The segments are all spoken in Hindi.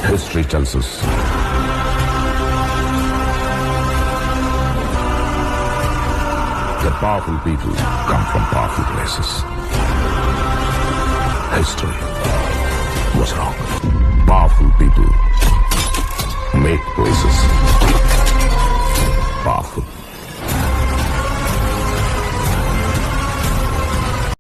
History tells us that powerful people come from powerful places. History was wrong. Powerful people make places powerful.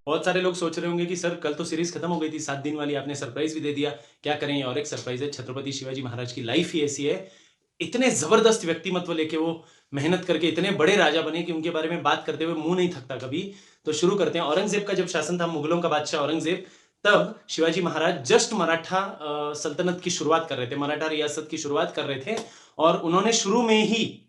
बहुत सारे लोग सोच रहे होंगे कि सर कल तो सीरीज खत्म हो गई थी, 7 दिन वाली, आपने सरप्राइज भी दे दिया, क्या करें? और एक सरप्राइज है, छत्रपति शिवाजी महाराज की लाइफ ही ऐसी है, इतने जबरदस्त व्यक्तिमत्व लेके वो मेहनत करके इतने बड़े राजा बने कि उनके बारे में बात करते हुए मुंह नहीं थकता कभी। तो शुरू करते हैं। औरंगजेब का जब शासन था, मुगलों का बादशाह औरंगजेब, तब शिवाजी महाराज जस्ट मराठा सल्तनत की शुरुआत कर रहे थे, मराठा रियासत की शुरुआत कर रहे थे, और उन्होंने शुरू में ही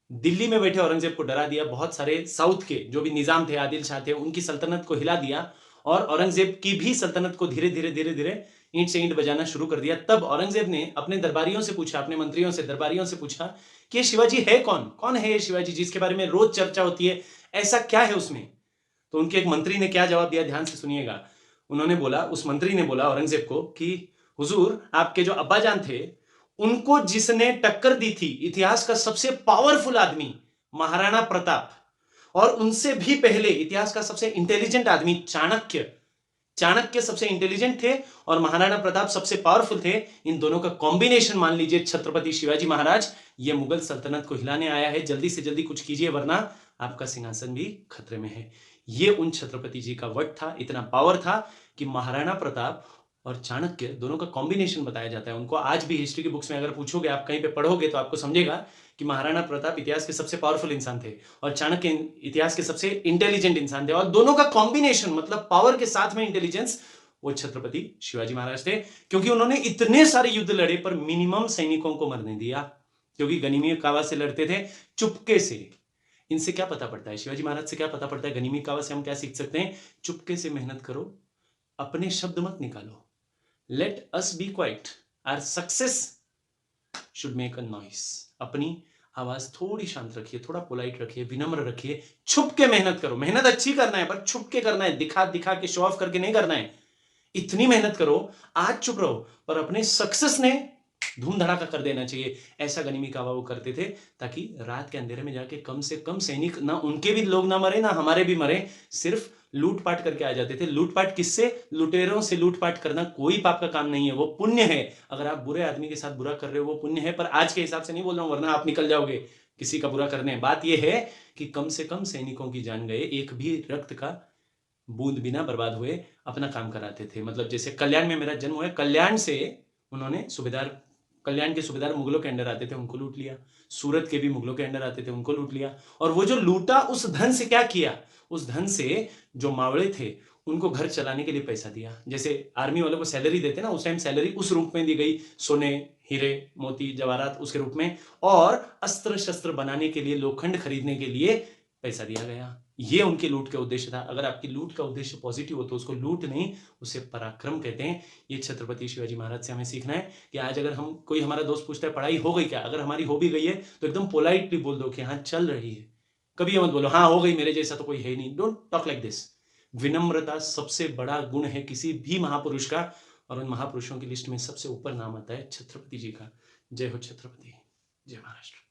दिल्ली में बैठे औरंगजेब को डरा दिया। बहुत सारे साउथ के जो भी निजाम थे, आदिल शाह थे, उनकी सल्तनत को हिला दिया और औरंगजेब की भी सल्तनत को धीरे धीरे धीरे धीरे ईंट से ईंट बजाना शुरू कर दिया। तब औरंगजेब ने अपने दरबारियों से पूछा, अपने मंत्रियों से, दरबारियों से पूछा कि ये शिवाजी है कौन? कौन है ये शिवाजी जिसके बारे में रोज चर्चा होती है? ऐसा क्या है उसमें? तो उनके एक मंत्री ने क्या जवाब दिया, ध्यान से सुनिएगा। उन्होंने बोला, उस मंत्री ने बोला औरंगजेब को कि हुजूर, आपके जो अब्बाजान थे, उनको जिसने टक्कर दी थी, इतिहास का सबसे पावरफुल आदमी महाराणा प्रताप, और उनसे भी पहले इतिहास का सबसे इंटेलिजेंट आदमी चाणक्य, चाणक्य सबसे इंटेलिजेंट थे और महाराणा प्रताप सबसे पावरफुल थे। इन दोनों का कॉम्बिनेशन मान लीजिए छत्रपति शिवाजी महाराज, ये मुगल सल्तनत को हिलाने आया है। जल्दी से जल्दी कुछ कीजिए वरना आपका सिंहासन भी खतरे में है। ये उन छत्रपति जी का वर्ड था, इतना पावर था कि महाराणा प्रताप और चाणक्य दोनों का कॉम्बिनेशन बताया जाता है। उनको आज भी हिस्ट्री की बुक्स में अगर पूछोगे, आप कहीं पे पढ़ोगे, तो आपको समझेगा कि महाराणा प्रताप इतिहास के सबसे पावरफुल इंसान थे और चाणक्य इतिहास के सबसे इंटेलिजेंट इंसान थे, और दोनों का कॉम्बिनेशन मतलब पावर के साथ में इंटेलिजेंस, वो छत्रपति शिवाजी महाराज थे। क्योंकि उन्होंने इतने सारे युद्ध लड़े पर मिनिमम सैनिकों को मरने दिया, क्योंकि गनिमी कावा से लड़ते थे चुपके से। इनसे क्या पता पड़ता है, शिवाजी महाराज से क्या पता पड़ता है? गनिमी कावा से हम क्या सीख सकते हैं? चुपके से मेहनत करो, अपने शब्द मत निकालो, let us be quiet, our success should make a noise. अपनी आवाज थोड़ी शांत रखिए, थोड़ा पोलाइट रखिए, विनम्र रखिए, छुप के मेहनत करो। मेहनत अच्छी करना है पर छुप के करना है, दिखा दिखा के शो ऑफ करके नहीं करना है। इतनी मेहनत करो, आज चुप रहो, पर अपने सक्सेस ने धूम धड़ाका कर देना चाहिए। ऐसा गनिमी कावा वो करते थे ताकि रात के अंधेरे में जाके कम से कम सैनिक, ना उनके भी लोग ना मरे, ना हमारे भी मरे, सिर्फ लूटपाट करके आ जाते थे। लूटपाट किससे? लुटेरों से लूटपाट करना कोई पाप का काम नहीं है, वो पुण्य है। अगर आप बुरे आदमी के साथ बुरा कर रहे हो वो पुण्य है, पर आज के हिसाब से नहीं बोल रहा हूं, वरना आप निकल जाओगे किसी का बुरा करने। बात यह है कि कम से कम सैनिकों की जान गए, एक भी रक्त का बूंद बिना बर्बाद हुए अपना काम कराते थे। मतलब जैसे कल्याण में मेरा जन्म हुआ, कल्याण से उन्होंने सूबेदार, कल्याण के सूबेदार मुगलों के अंडर आते थे, उनको लूट लिया। सूरत के भी मुगलों के अंडर आते थे, उनको लूट लिया। और वो जो लूटा, उस धन से क्या किया? उस धन से जो मावड़े थे उनको घर चलाने के लिए पैसा दिया। जैसे आर्मी वालों को सैलरी देते ना, उस टाइम सैलरी उस रूप में दी गई, सोने, हीरे, मोती, जवाहरात उसके रूप में, और अस्त्र शस्त्र बनाने के लिए, लोखंड खरीदने के लिए पैसा दिया गया। ये उनके लूट का उद्देश्य था। अगर आपकी लूट का उद्देश्य पॉजिटिव हो तो उसको लूट नहीं, उसे पराक्रम कहते हैं। ये छत्रपति शिवाजी महाराज से हमें सीखना है कि आज अगर हम, कोई हमारा दोस्त पूछता है पढ़ाई हो गई क्या, अगर हमारी हो भी गई है तो एकदम पोलाइटली बोल दो कि हाँ चल रही है। कभी ये मत बोलो हाँ हो गई, मेरे जैसा तो कोई है ही नहीं। Don't talk like this. विनम्रता सबसे बड़ा गुण है किसी भी महापुरुष का, और उन महापुरुषों की लिस्ट में सबसे ऊपर नाम आता है छत्रपति जी का। जय हो छत्रपति, जय महाराष्ट्र।